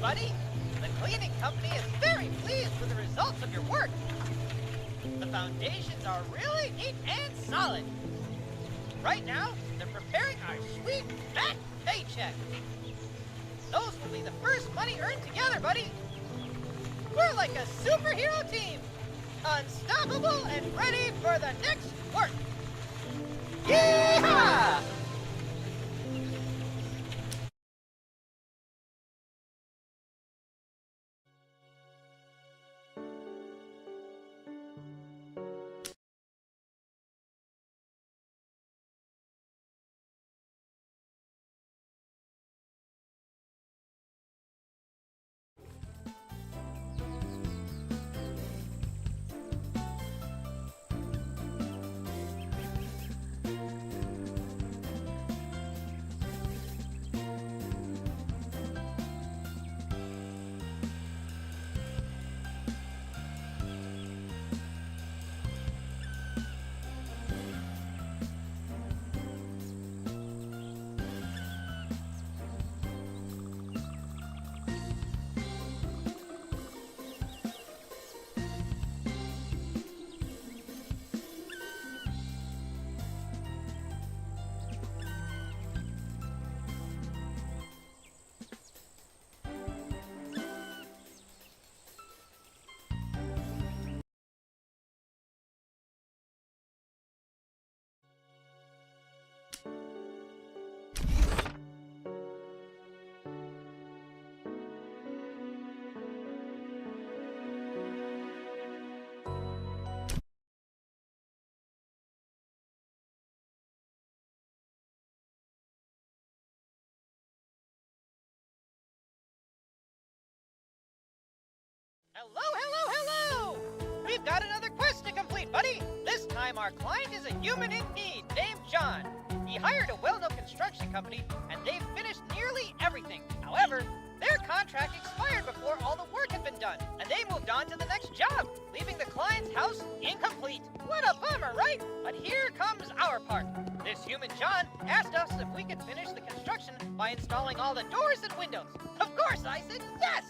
buddy. The cleaning company is very pleased with the results of your work. The foundations are really neat and solid. Right now, they're preparing our sweet, fat paycheck. Those will be the first money earned together, buddy. We're like a superhero team. Unstoppable and ready for the next work. Yeehaw! Hello, hello, hello! We've got another quest to complete, buddy. This time our client is a human in need named John. He hired a well-known construction company, and they've finished nearly everything. However, their contract expired before all the work had been done, and they moved on to the next job, leaving the client's house incomplete. What a bummer, right? But here comes our part. This human John asked us if we could finish the construction by installing all the doors and windows. Of course, I said yes!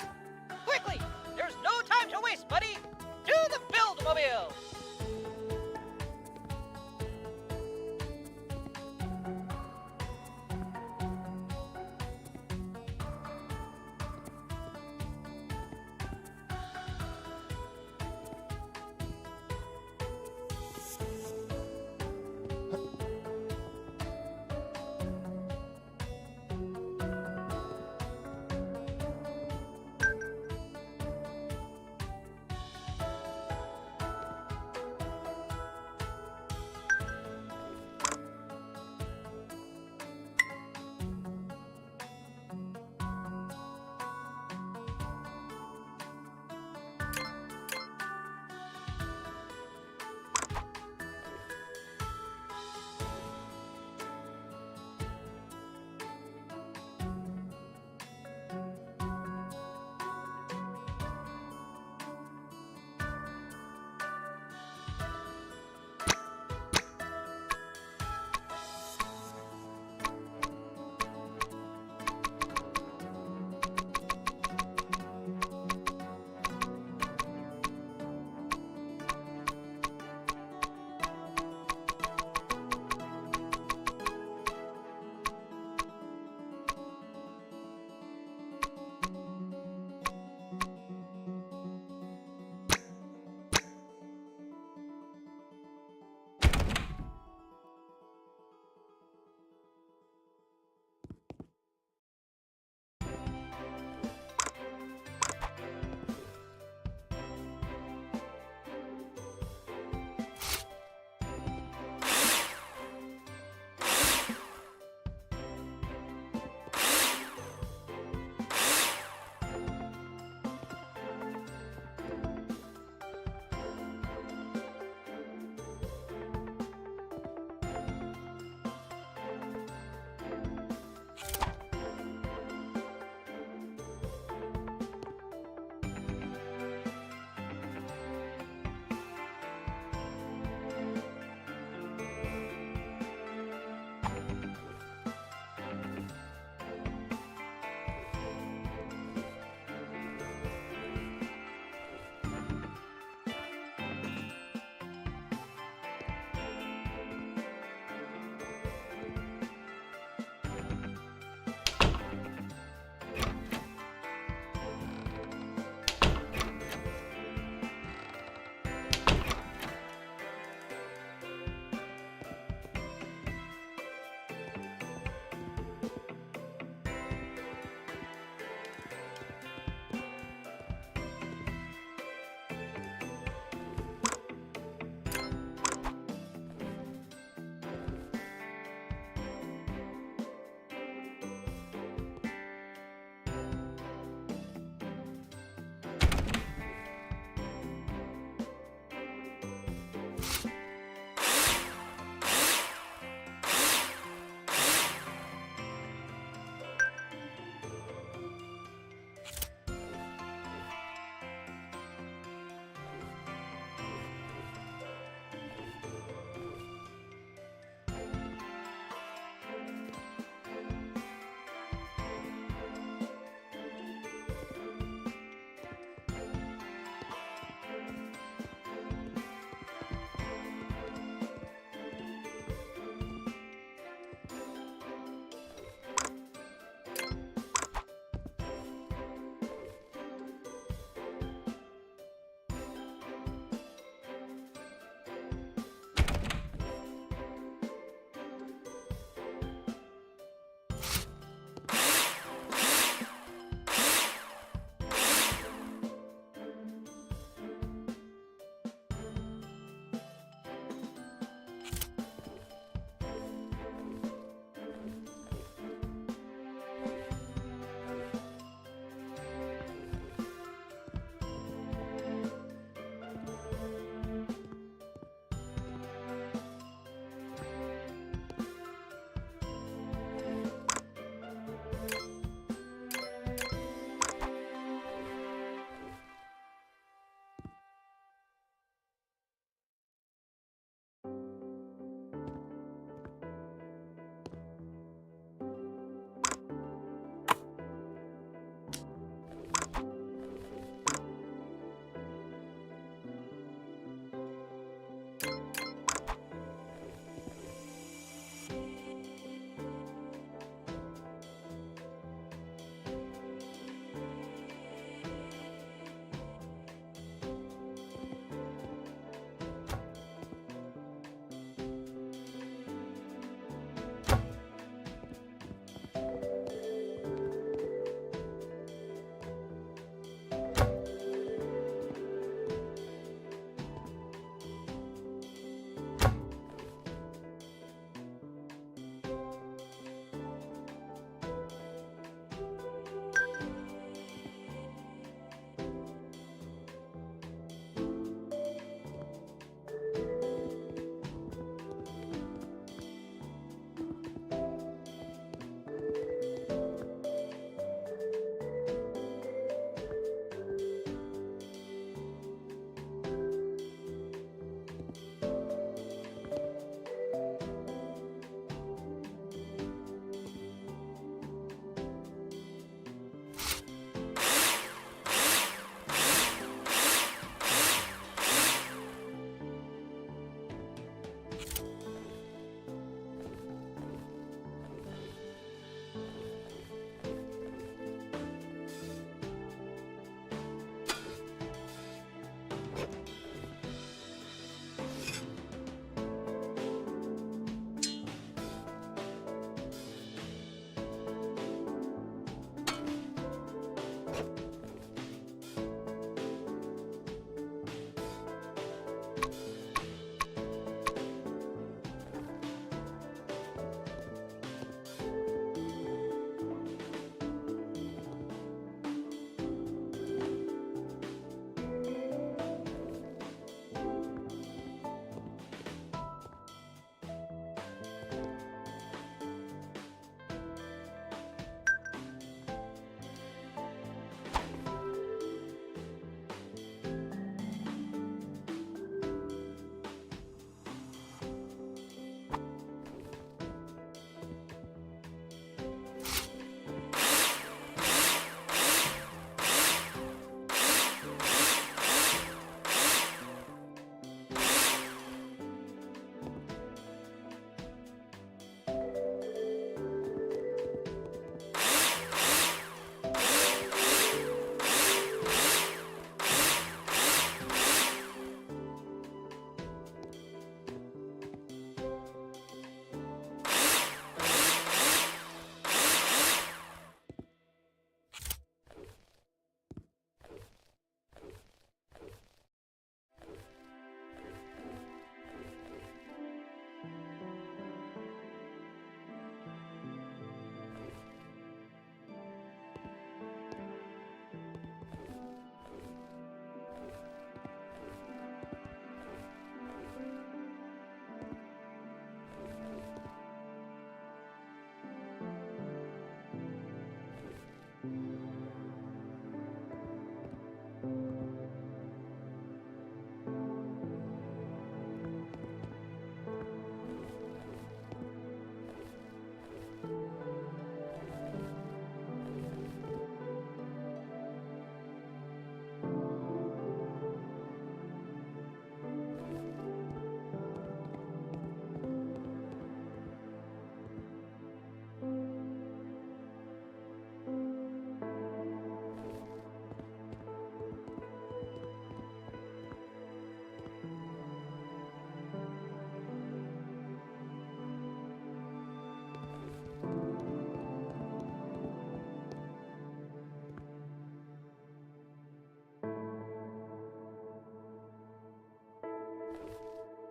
Quickly! There's no time to waste, buddy! To the Build-Mobile!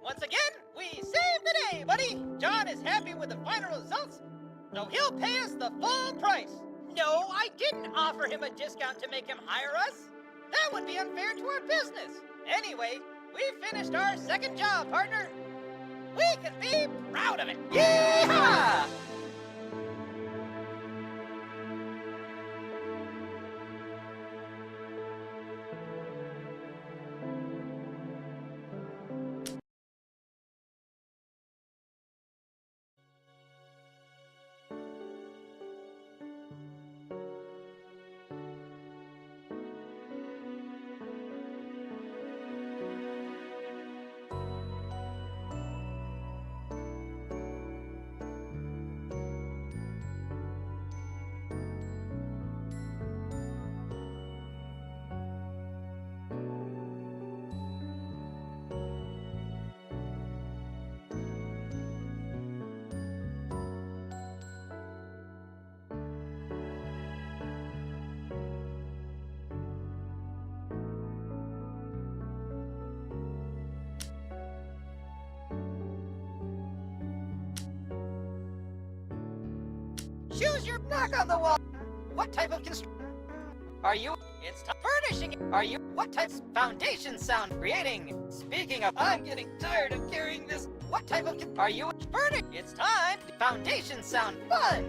Once again, we saved the day, buddy! John is happy with the final results, so he'll pay us the full price. No, I didn't offer him a discount to make him hire us. That would be unfair to our business. Anyway, we finished our second job, partner. We can be proud of it. Yee-haw! Choose your knock on the wall. What type of are you? It's furnishing. Are you? What type of foundation sound creating? Speaking of, I'm getting tired of carrying this. What type of are you? Furnish. It's time. Foundation sound fun.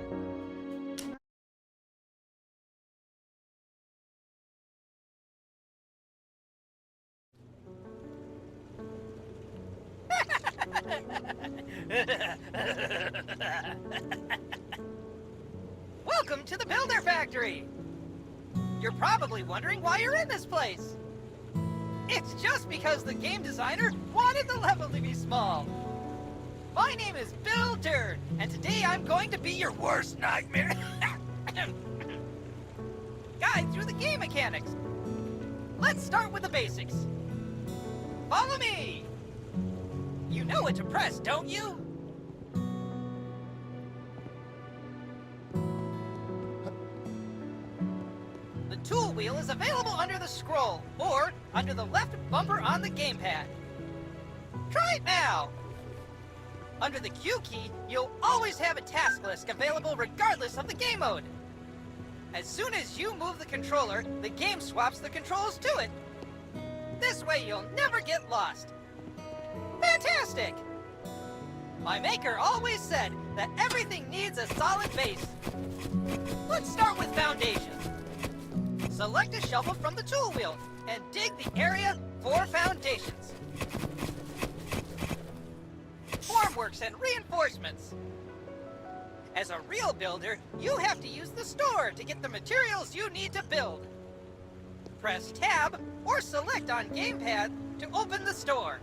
Welcome to the Builder Factory! You're probably wondering why you're in this place. It's just because the game designer wanted the level to be small. My name is Builder, and today I'm going to be your worst nightmare. Guide through the game mechanics. Let's start with the basics. Follow me! You know what to press, don't you? The tool wheel is available under the scroll, or under the left bumper on the gamepad. Try it now! Under the Q key, you'll always have a task list available regardless of the game mode. As soon as you move the controller, the game swaps the controls to it. This way you'll never get lost. Fantastic! My maker always said that everything needs a solid base. Let's start with foundations. Select a shovel from the tool wheel and dig the area for foundations. Formworks and reinforcements. As a real builder, you have to use the store to get the materials you need to build. Press Tab or Select on gamepad to open the store.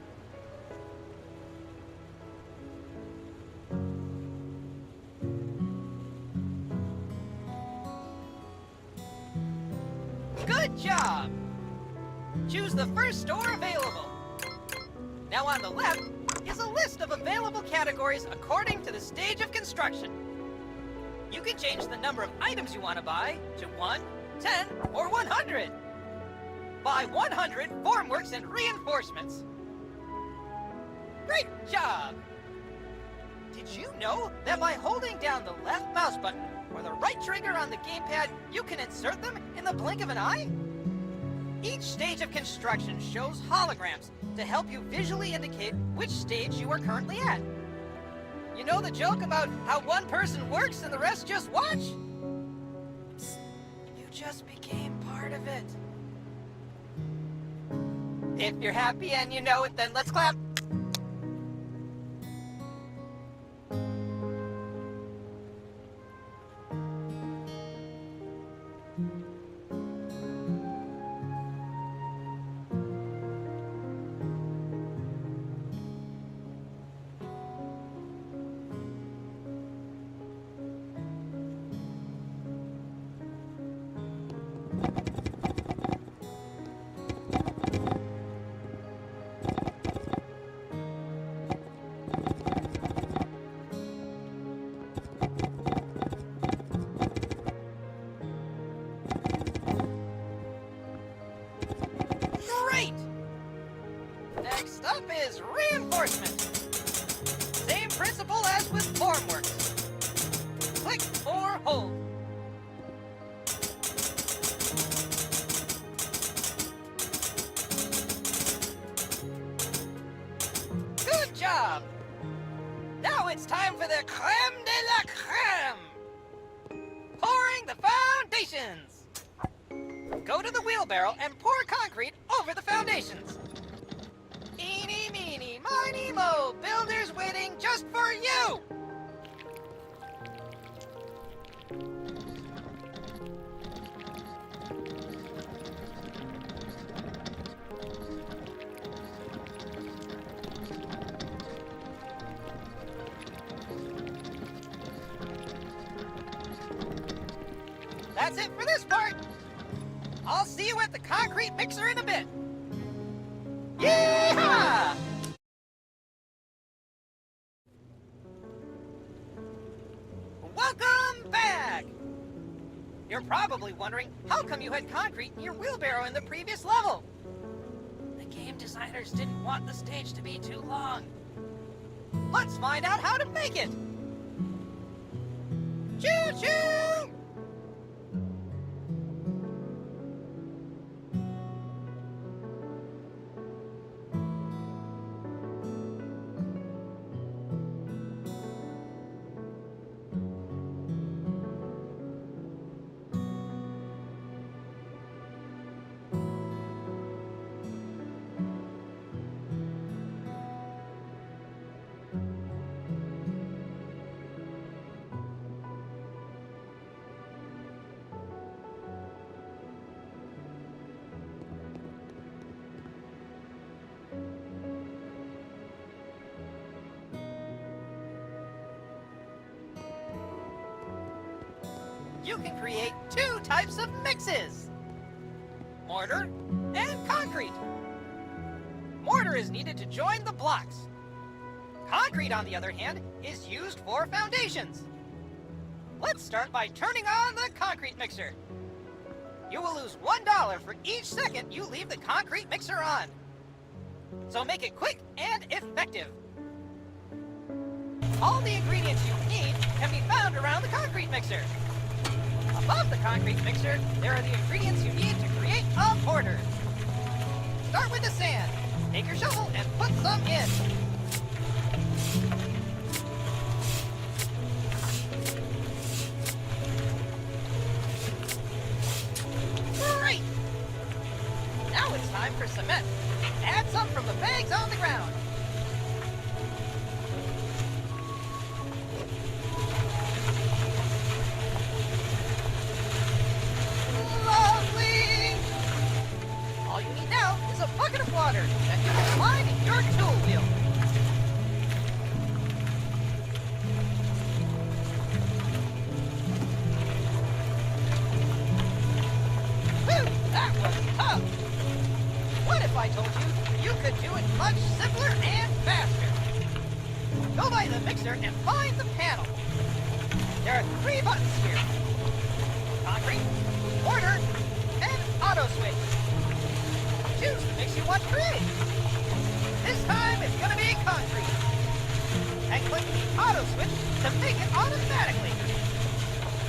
Good job! Choose the first store available. Now on the left is a list of available categories according to the stage of construction. You can change the number of items you want to buy to 1, 10, or 100. Buy 100 formworks and reinforcements. Great job! Did you know that by holding down the left mouse button or the right trigger on the gamepad, you can insert them in the blink of an eye? Each stage of construction shows holograms to help you visually indicate which stage you are currently at. You know the joke about how one person works and the rest just watch? Psst, you just became part of it. If you're happy and you know it, then let's clap. Next up is reinforcement. Same principle as with formworks. Click or hold. Good job! Now it's time for the creme de la creme! Pouring the foundations! Go to the wheelbarrow and pour concrete over the foundations. Eeny, meeny, miny, mo, builders waiting just for you! That's it for this part. I'll see you at the concrete mixer in a bit. Yeehaw! Welcome back! You're probably wondering, how come you had concrete in your wheelbarrow in the previous level? The game designers didn't want the stage to be too long. Let's find out how to make it! Choo-choo! You can create two types of mixes: mortar and concrete. Mortar is needed to join the blocks. Concrete, on the other hand, is used for foundations. Let's start by turning on the concrete mixer. You will lose $1 for each second you leave the concrete mixer on. So make it quick and effective. All the ingredients you need can be found around the concrete mixer. Above the concrete mixer, there are the ingredients you need to create a mortar. Start with the sand. Take your shovel and put some in. Great! Now it's time for cement. Add some from the bags on the ground. Water that you will find in your tool wheel. Whew, that was tough. What if I told you could do it much simpler and faster? Go by the mixer and find the panel. There are 3 buttons here: concrete, mortar, and auto switch. Choose the mix you want to create. This time it's going to be concrete. And click the auto switch to make it automatically.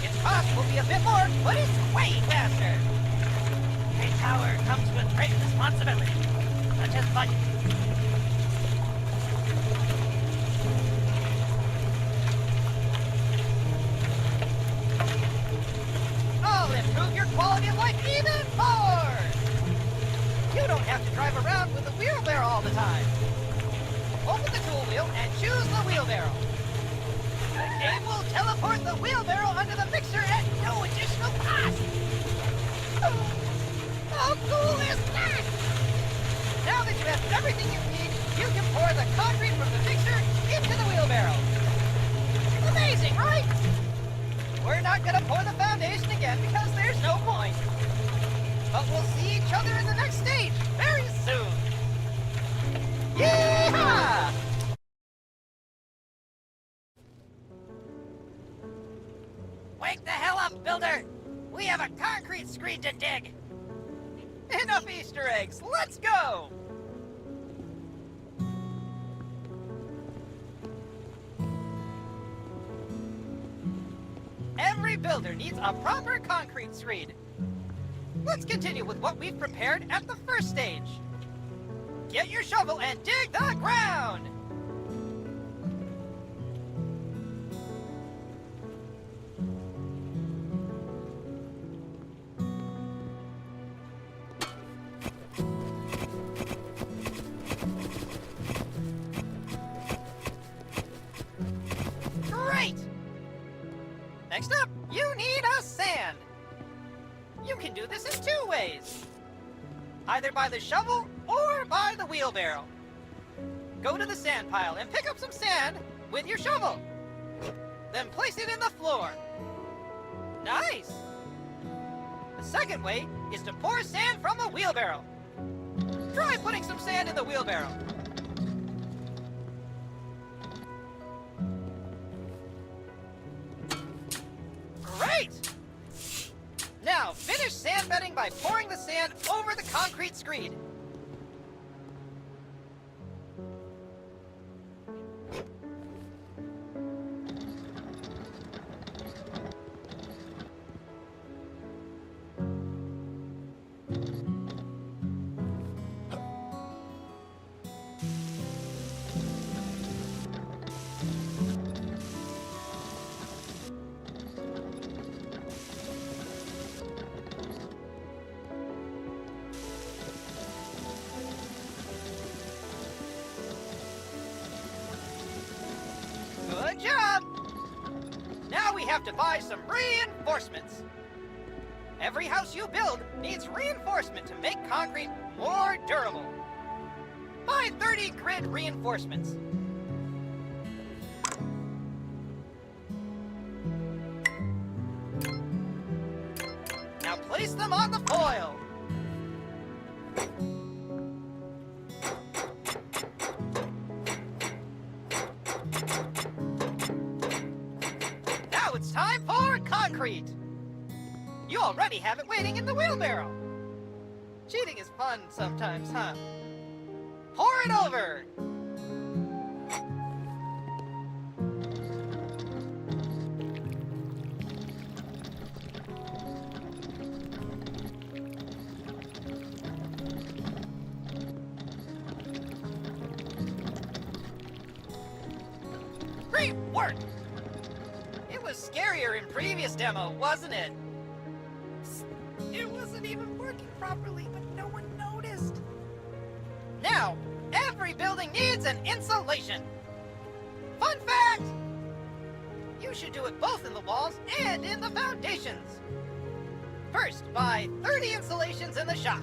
Its cost will be a bit more, but it's way faster. Great power comes with great responsibility, such as budget. I'll improve your quality of life even more. You don't have to drive around with the wheelbarrow all the time. Open the tool wheel and choose the wheelbarrow. The game will teleport the wheelbarrow under the mixer at no additional cost. How cool is that? Now that you have everything you need, you can pour the concrete from the mixer into the wheelbarrow. Amazing, right? We're not going to pour the foundation again because there's no point. But we'll see each other in the next stage very soon. Yeehaw! Wake the hell up, builder! We have a concrete screen to dig! Enough Easter eggs, let's go! builder needs a proper concrete screed. Let's continue with what we've prepared at the first stage. Get your shovel and dig the ground! Great! Next up, you need a sand. You can do this in two ways. Either by the shovel or by the wheelbarrow. Go to the sand pile and pick up some sand with your shovel. Then place it in the floor. Nice! The second way is to pour sand from a wheelbarrow. Try putting some sand in the wheelbarrow. Great! Now, finish sand bedding by pouring the sand over the concrete screed. Good job! Now we have to buy some reinforcements. Every house you build needs reinforcement to make concrete more durable. Buy 30 grid reinforcements. Now place them on the foil. Now it's time for concrete. You already have it waiting in the wheelbarrow. Cheating is fun sometimes, huh? Pour it over. Great work! It was scarier in previous demo, wasn't it? It wasn't even working properly, but no one noticed. Now, every building needs an insulation. Fun fact! You should do it both in the walls and in the foundations. First, buy 30 insulations in the shop.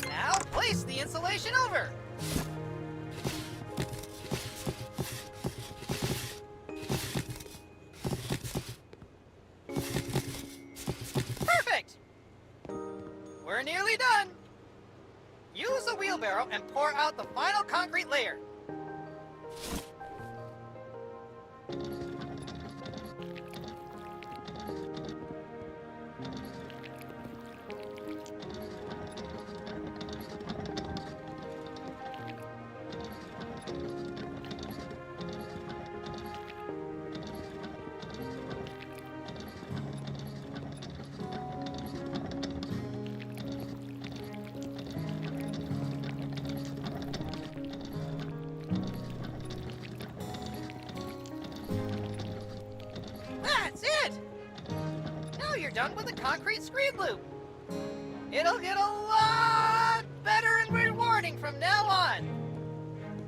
Now place the insulation over. Perfect! We're nearly done. Use a wheelbarrow and pour out the final concrete layer. That's it! Now you're done with the concrete screed loop. It'll get a lot better and rewarding from now on.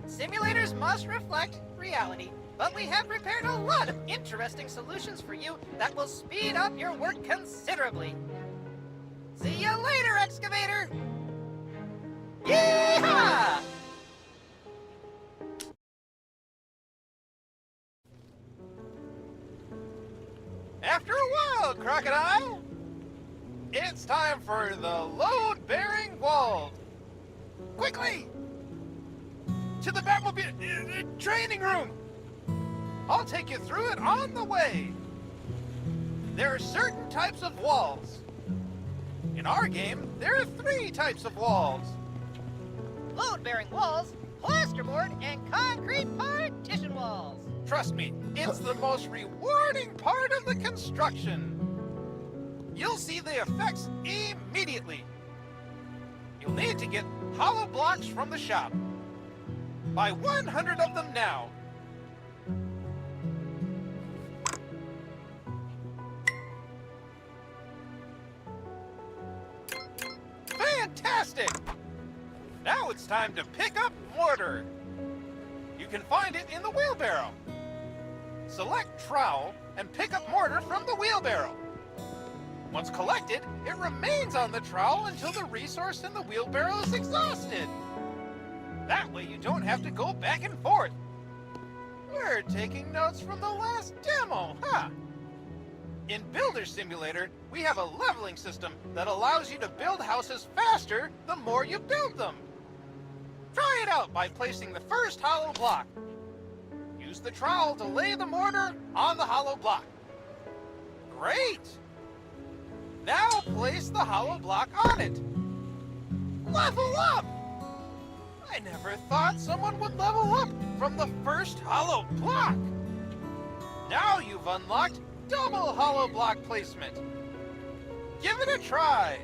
Simulators must reflect reality, but we have prepared a lot of interesting solutions for you that will speed up your work considerably. See you later, excavator! Yeehaw! After a while, Crocodile, it's time for the load-bearing wall. Quickly! To the Batmobile training room. I'll take you through it on the way. There are certain types of walls. In our game, there are 3 types of walls. load-bearing walls, plasterboard, and concrete partition walls. Trust me, it's the most rewarding part of the construction. You'll see the effects immediately. You'll need to get hollow blocks from the shop. Buy 100 of them now. Fantastic! Now it's time to pick up mortar. You can find it in the wheelbarrow. Select trowel and pick up mortar from the wheelbarrow. Once collected, it remains on the trowel until the resource in the wheelbarrow is exhausted. That way you don't have to go back and forth. We're taking notes from the last demo, huh? In Builder Simulator, we have a leveling system that allows you to build houses faster the more you build them. Try it out by placing the first hollow block. Use the trowel to lay the mortar on the hollow block. Great! Now place the hollow block on it. Level up! I never thought someone would level up from the first hollow block. Now you've unlocked double hollow block placement. Give it a try.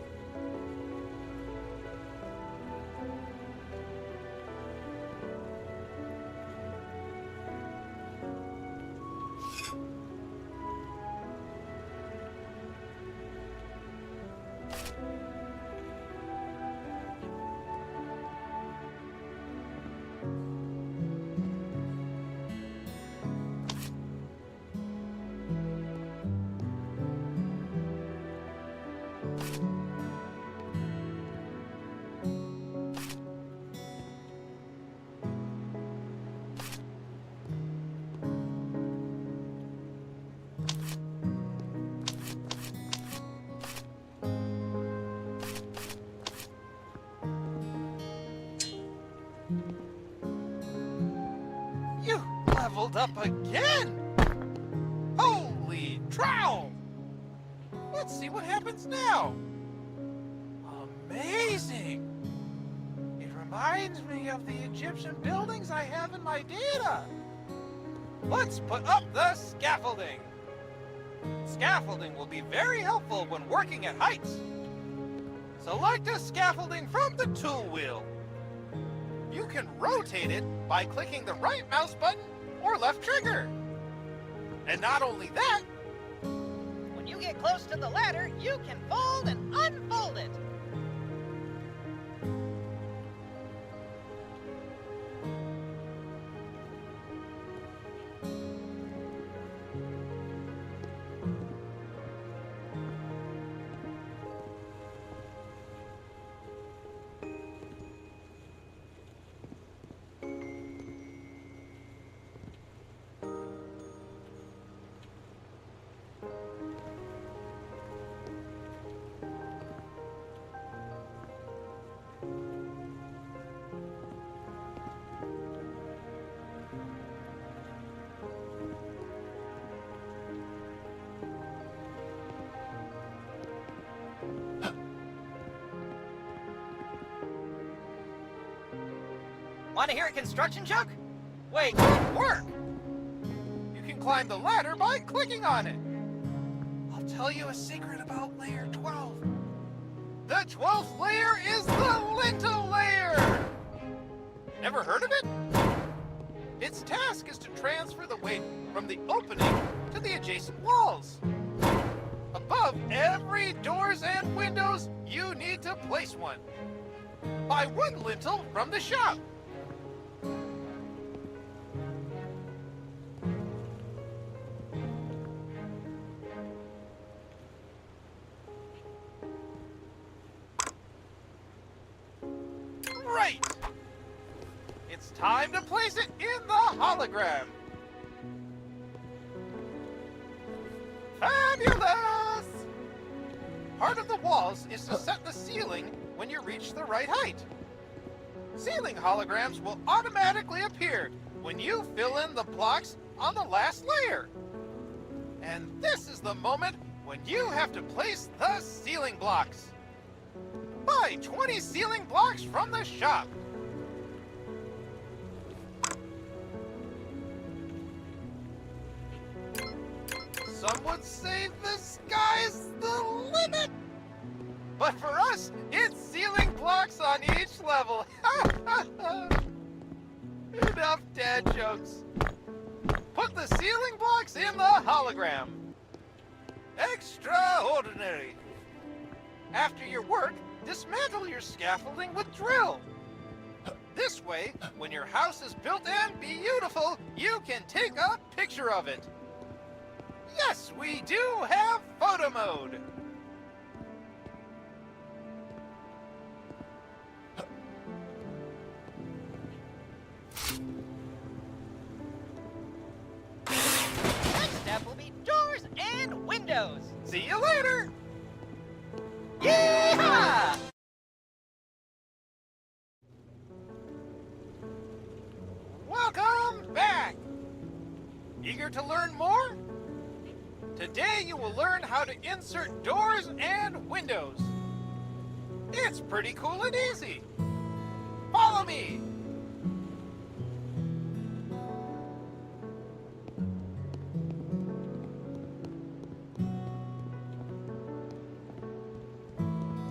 You leveled up again! Holy trowel! Let's see what happens now. Amazing! It reminds me of the Egyptian buildings I have in my data. Let's put up the scaffolding. Scaffolding will be very helpful when working at heights. Select a scaffolding from the tool wheel. You can rotate it by clicking the right mouse button or left trigger. And not only that, When you get close to the ladder, you can fold and unfold it. Want to hear a construction joke? wait, good work! You can climb the ladder by clicking on it. I'll tell you a secret about layer 12. The 12th layer is the lintel layer! Never heard of it? Its task is to transfer the weight from the opening to the adjacent walls. Above every doors and windows, you need to place one. Buy one lintel from the shop. Right! It's time to place it in the hologram. Fabulous! Part of the walls is to set the ceiling when you reach the right height. Ceiling holograms will automatically appear when you fill in the blocks on the last layer. And this is the moment when you have to place the ceiling blocks. Buy 20 ceiling blocks from the shop. Some would say the sky's the limit. But for us, it's ceiling blocks on each level. Enough dad jokes. Put the ceiling blocks in the hologram. Extraordinary. After your work, dismantle your scaffolding with drill. This way, when your house is built and beautiful, you can take a picture of it. Yes, we do have photo mode. Next step will be doors and windows. See you later. Yeehaw! Welcome back. Eager to learn more? Today you will learn how to insert doors and windows. It's pretty cool and easy. Follow me.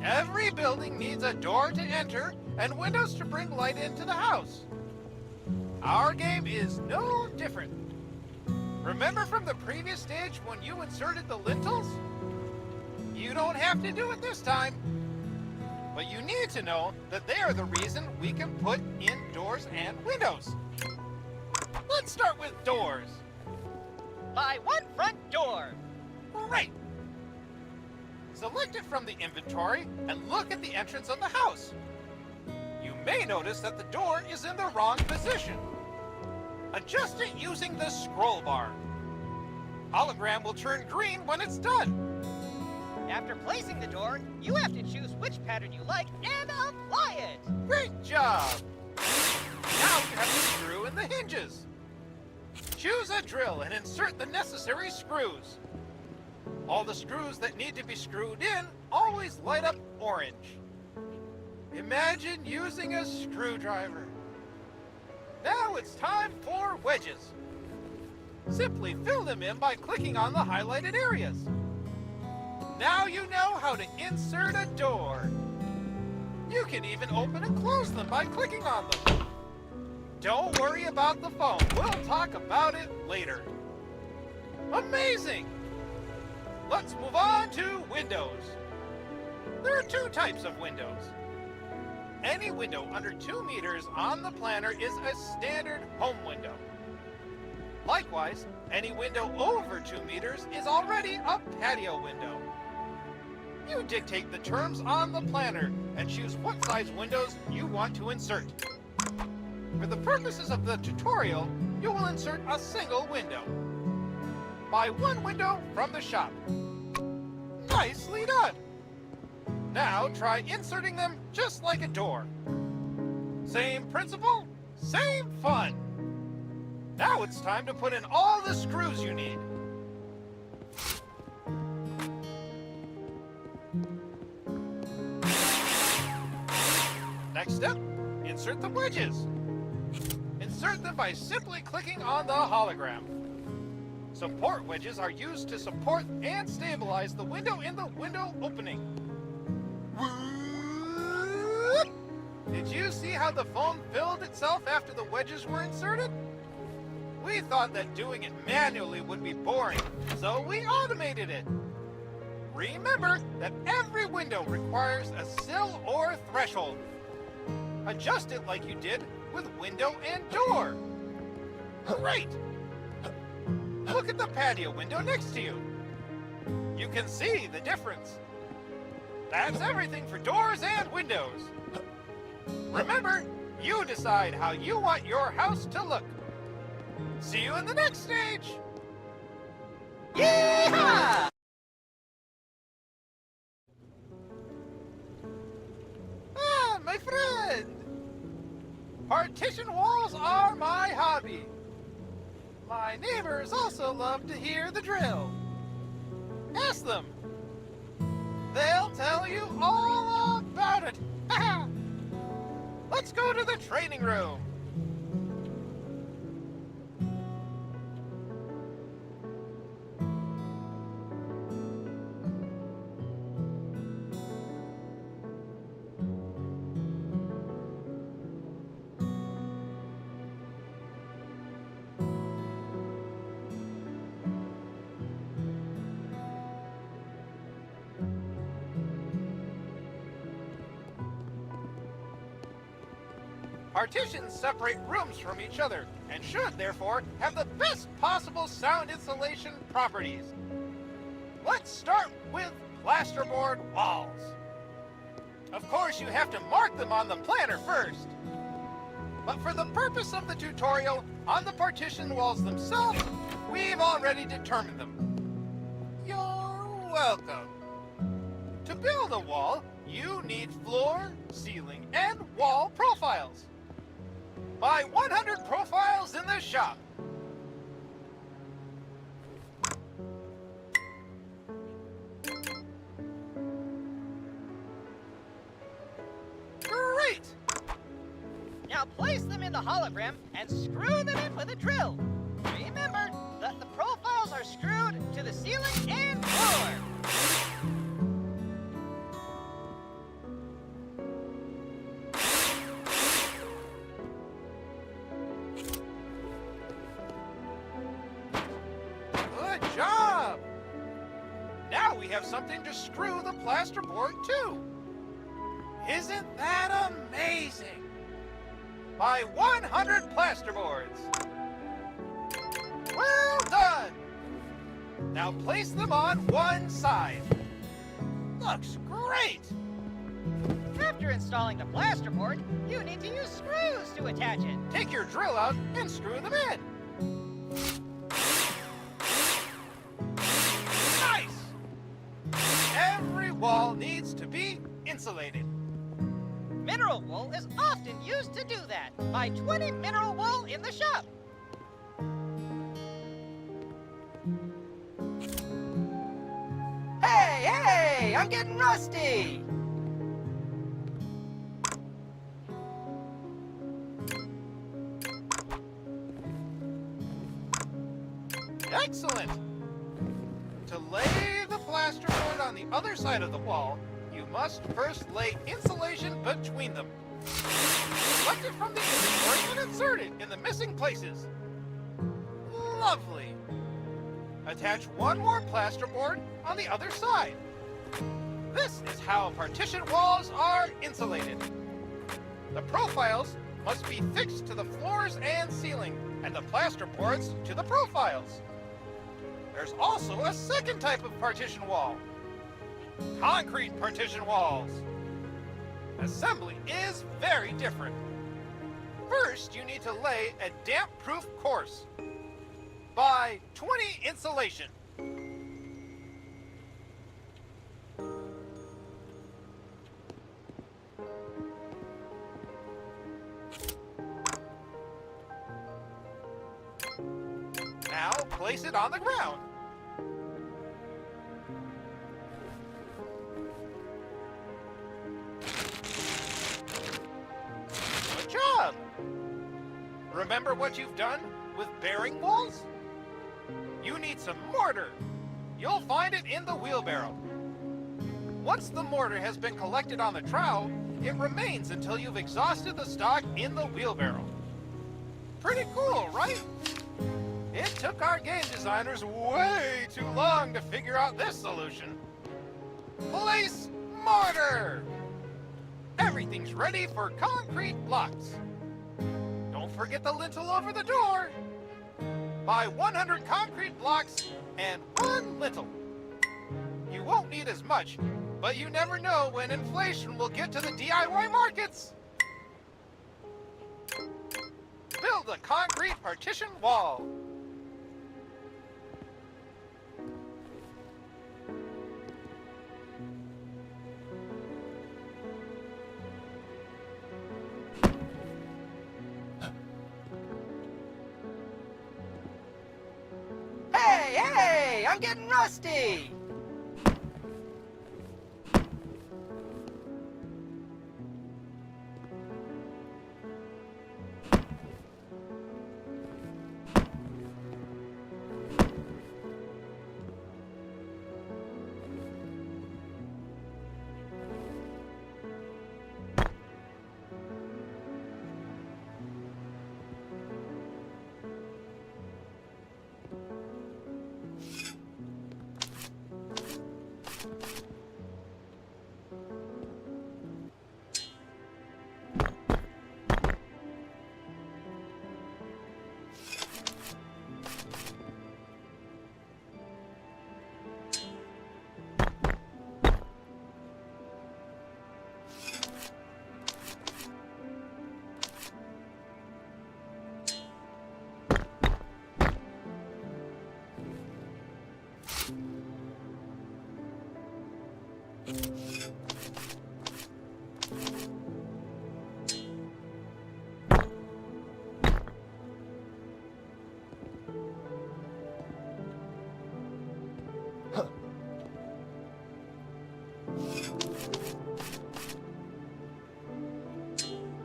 Every building needs a door to enter and windows to bring light into the house. Our game is no different. Remember from the previous stage when you inserted the lintels? You don't have to do it this time. But you need to know that they are the reason we can put in doors and windows. Let's start with doors. Buy one front door. Right. Select it from the inventory and look at the entrance of the house. You may notice that the door is in the wrong position. Adjust it using the scroll bar. Hologram will turn green when it's done. After placing the door, you have to choose which pattern you like and apply it. Great job! Now you have to screw in the hinges. Choose a drill and insert the necessary screws. All the screws that need to be screwed in always light up orange. Imagine using a screwdriver. Now it's time for wedges. Simply fill them in by clicking on the highlighted areas. Now you know how to insert a door. You can even open and close them by clicking on them. Don't worry about the phone. We'll talk about it later. Amazing! Let's move on to windows. There are two types of windows. Any window under 2 meters on the planner is a standard home window. Likewise, any window over 2 meters is already a patio window. You dictate the terms on the planner and choose what size windows you want to insert. For the purposes of the tutorial, you will insert a single window. Buy one window from the shop. Nicely done! Now try inserting them just like a door. Same principle, same fun. Now it's time to put in all the screws you need. Next step, insert the wedges. Insert them by simply clicking on the hologram. Support wedges are used to support and stabilize the window in the window opening. Whoop! Did you see how the phone filled itself after the wedges were inserted? We thought that doing it manually would be boring, so we automated it. Remember that every window requires a sill or threshold. Adjust it like you did with window and door. Great! Look at the patio window next to you. You can see the difference. That's everything for doors and windows. Remember, you decide how you want your house to look. See you in the next stage. Yeehaw! Ah, my friend. Partition walls are my hobby. My neighbors also love to hear the drill. Ask them. They'll tell you all about it. Let's go to the training room. Partitions separate rooms from each other and should therefore have the best possible sound insulation properties. Let's start with plasterboard walls. Of course, you have to mark them on the planner first. But for the purpose of the tutorial, on the partition walls themselves, we've already determined them. You're welcome. To build a wall, you need floor, ceiling, and wall profiles. Buy 100 profiles in the shop. Great! Now place them in the hologram and screw them in with a drill. Remember that the profiles are screwed to the ceiling and floor. Good job! Now we have something to screw the plasterboard to. Isn't that amazing? Buy 100 plasterboards. Well done! Now place them on one side. Looks great! After installing the plasterboard, you need to use screws to attach it. Take your drill out and screw them in. Nice! Every wall needs to be insulated. Mineral wool is often used to do that. Buy 20 mineral wool in the shop. Hey, I'm getting rusty! Excellent! To lay the plasterboard on the other side of the wall, you must first lay insulation between them. Select it from the inventory and insert it in the missing places. Lovely! Attach one more plasterboard on the other side. This is how partition walls are insulated. The profiles must be fixed to the floors and ceiling, and the plasterboards to the profiles. There's also a second type of partition wall. Concrete partition walls. Assembly is very different. First, you need to lay a damp-proof course. Buy 20 insulation. Now place it on the ground. Good job! Remember what you've done with bearing walls? You need some mortar. You'll find it in the wheelbarrow. Once the mortar has been collected on the trowel, it remains until you've exhausted the stock in the wheelbarrow. Pretty cool, right? It took our game designers way too long to figure out this solution. Place mortar! Everything's ready for concrete blocks. Don't forget the lintel over the door. Buy 100 concrete blocks and one lintel. You won't need as much, but you never know when inflation will get to the DIY markets. Build a concrete partition wall. Hey, I'm getting rusty!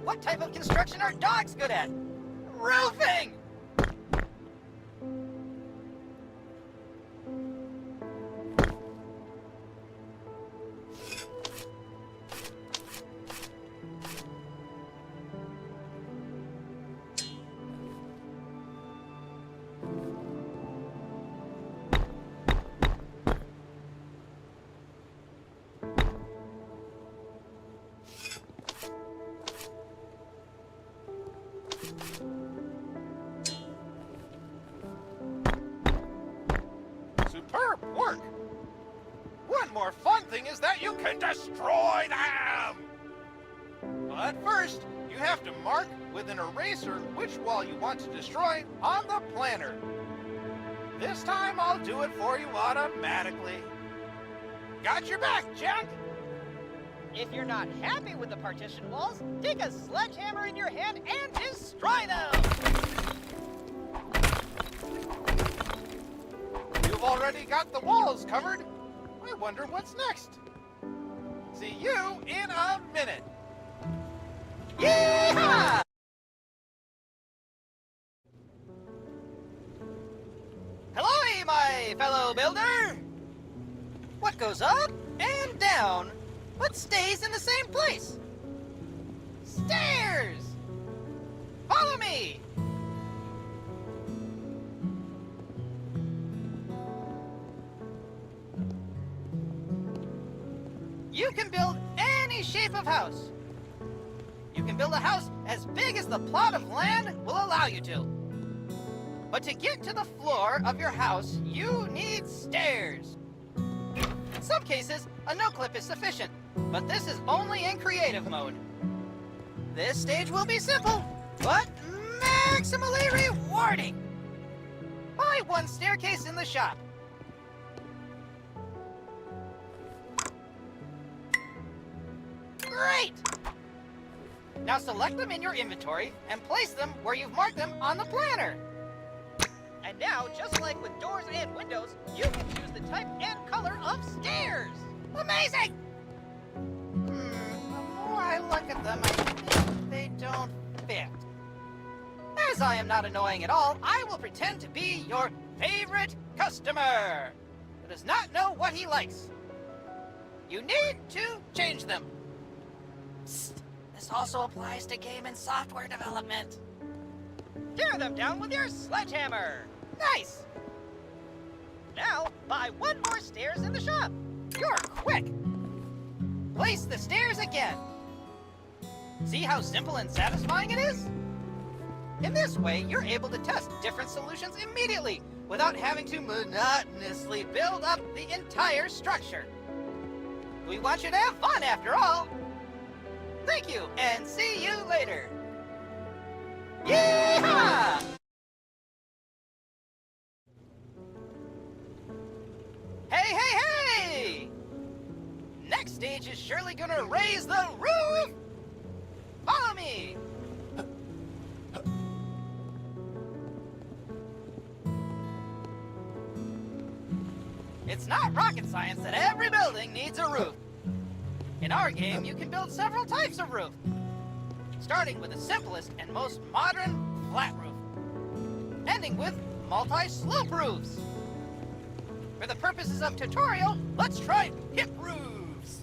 What type of construction are dogs good at? Roofing! Superb work! One more fun thing is that you can destroy them! But first, you have to mark with an eraser which wall you want to destroy on the planner. This time I'll do it for you automatically. Got your back, Jack! If you're not happy with the partition walls, take a sledgehammer in your hand and destroy them! You've already got the walls covered. I wonder what's next. See you in a minute. Yeehaw! Hello, my fellow builder! What goes up and down, but stays in the same place? Stairs! Follow me! You can build any shape of house. You can build a house as big as the plot of land will allow you to. But to get to the floor of your house, you need stairs. In some cases, a no-clip is sufficient, but this is only in creative mode. This stage will be simple, but maximally rewarding. Buy one staircase in the shop. Great! Now select them in your inventory and place them where you've marked them on the planner. And now, just like with doors and windows, you can choose the type and color of stairs. Amazing! The more I look at them, I think they don't fit. As I am not annoying at all, I will pretend to be your favorite customer who does not know what he likes. You need to change them. Psst. This also applies to game and software development. Tear them down with your sledgehammer. Nice. Now, buy one more stairs in the shop. You're quick. Place the stairs again. See how simple and satisfying it is? In this way, you're able to test different solutions immediately without having to monotonously build up the entire structure. We want you to have fun after all. Thank you, and see you later. Yeehaw! Hey, hey, hey! Next stage is surely gonna raise the roof! Follow me! It's not rocket science that every building needs a roof. In our game, you can build several types of roof, starting with the simplest and most modern flat roof, ending with multi-slope roofs. For the purposes of tutorial, let's try hip roofs.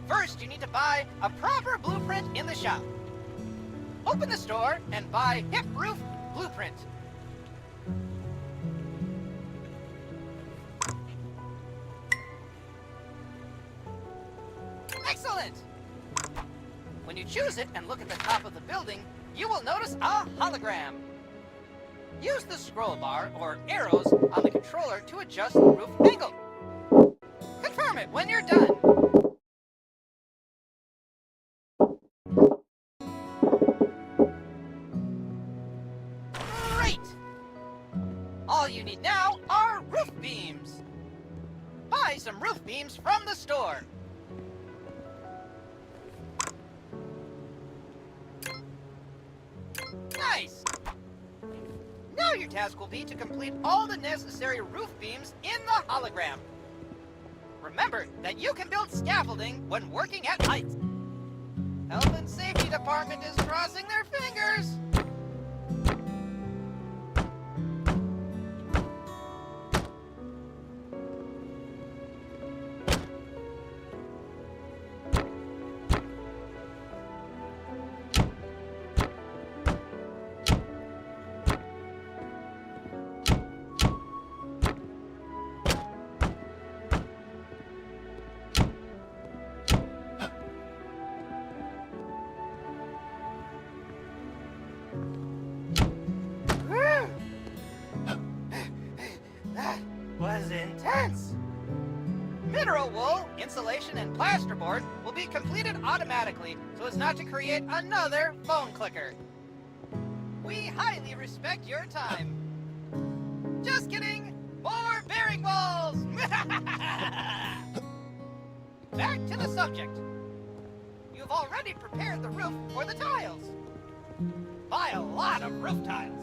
First, you need to buy a proper blueprint in the shop. Open the store and buy hip roof blueprint. Excellent! When you choose it and look at the top of the building, you will notice a hologram. Use the scroll bar or arrows on the controller to adjust the roof angle. Confirm it when you're done. Great! All you need now are roof beams. Buy buy some roof beams from the store. Nice! Now your task will be to complete all the necessary roof beams in the hologram. Remember that you can build scaffolding when working at heights. Health and Safety Department is crossing their fingers. That was intense. Mineral wool, insulation, and plasterboard will be completed automatically so as not to create another phone clicker. We highly respect your time. Just kidding! More bearing walls! Back to the subject. You've already prepared the roof for the tiles. Buy a lot of roof tiles.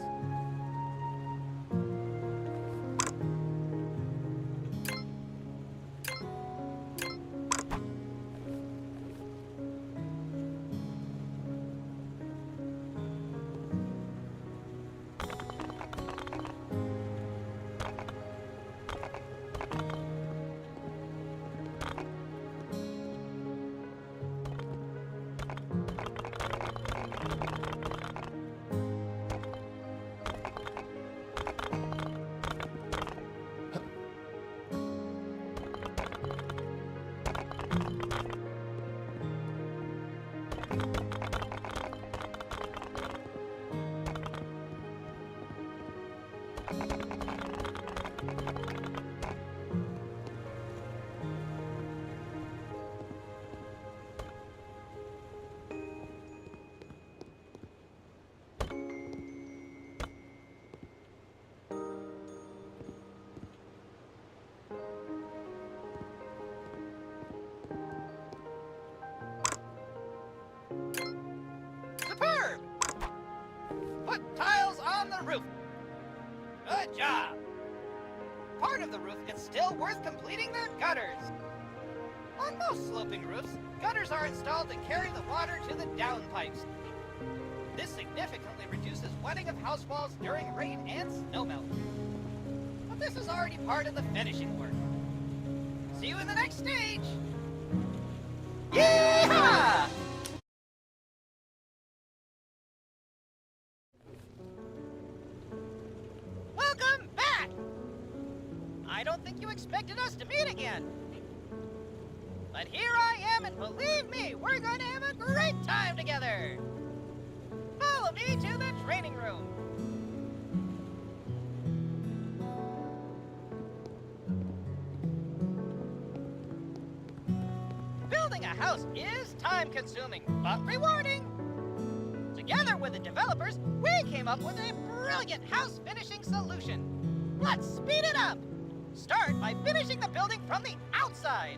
Superb! Put tiles on the roof. Good job. Part of the roof is still worth completing the gutters. On most sloping roofs, gutters are installed to carry the water to the downpipes. This significantly reduces wetting of house walls during rain and snowmelt. But this is already part of the finishing work. See you in the next stage! Yeehaw! Welcome back! I don't think you expected us to meet again. But here I am, and believe me, we're going to have a great time together. Follow me to the training room. Building a house is time-consuming, but rewarding. Together with the developers, we came up with a brilliant house finishing solution. Let's speed it up. Start by finishing the building from the outside.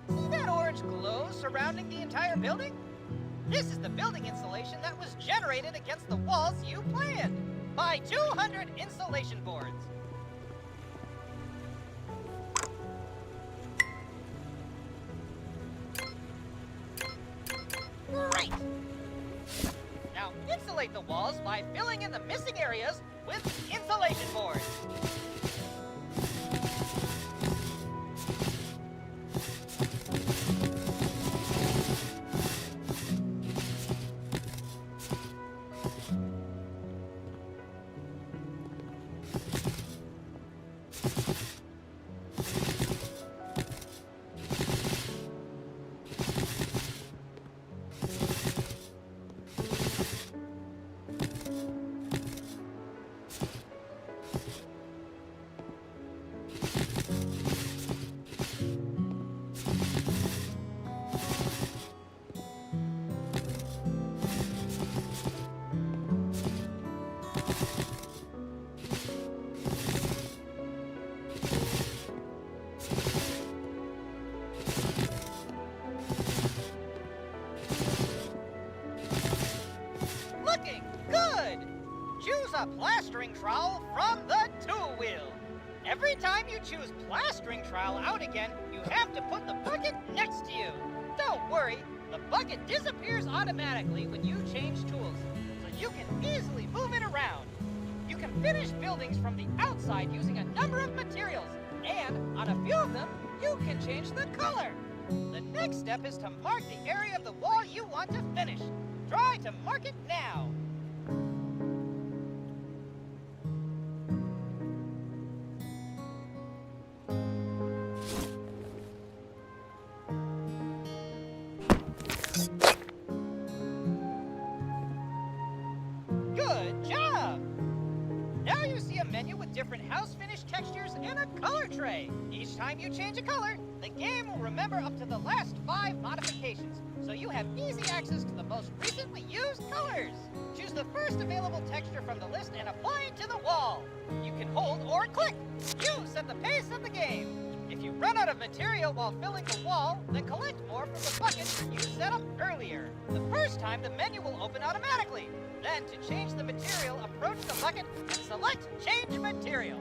See that orange glow surrounding the entire building? This is the building insulation that was generated against the walls you planned by 200 insulation boards. Great! Now insulate the walls by filling in the missing areas with insulation boards. a plastering trowel from the tool wheel. Every time you choose plastering trowel out again, you have to put the bucket next to you. Don't worry, the bucket disappears automatically when you change tools, so you can easily move it around. You can finish buildings from the outside using a number of materials, and on a few of them, you can change the color. The next step is to mark the area of the wall you want to finish. Try to mark it now. Good job! Now you see a menu with different house finish textures and a color tray. Each time you change a color, the game will remember up to the last 5 modifications, so you have easy access to the most recently used colors. Choose the first available texture from the list and apply it to the wall. You can hold or click. You set the pace of the game. If you run out of material while filling the wall, then collect more from the bucket you set up earlier. The first time, the menu will open automatically. Then, to change the material, approach the bucket and select Change Material.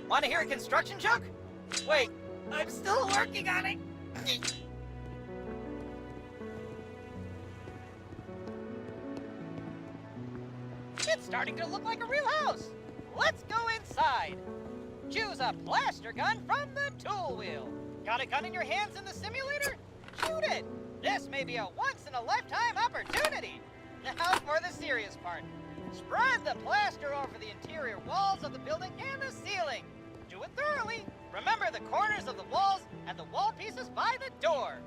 Want to hear a construction joke? Wait, I'm still working on it. It's starting to look like a real house. Let's go inside. Choose a plaster gun from the tool wheel. Got a gun in your hands in the simulator? Shoot it. This may be a once-in-a-lifetime opportunity. Now for the serious part. Spread the plaster over the interior walls of the building and the ceiling. Do it thoroughly. Remember the corners of the walls and the wall pieces by the door.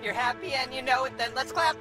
you're happy and you know it, then let's clap.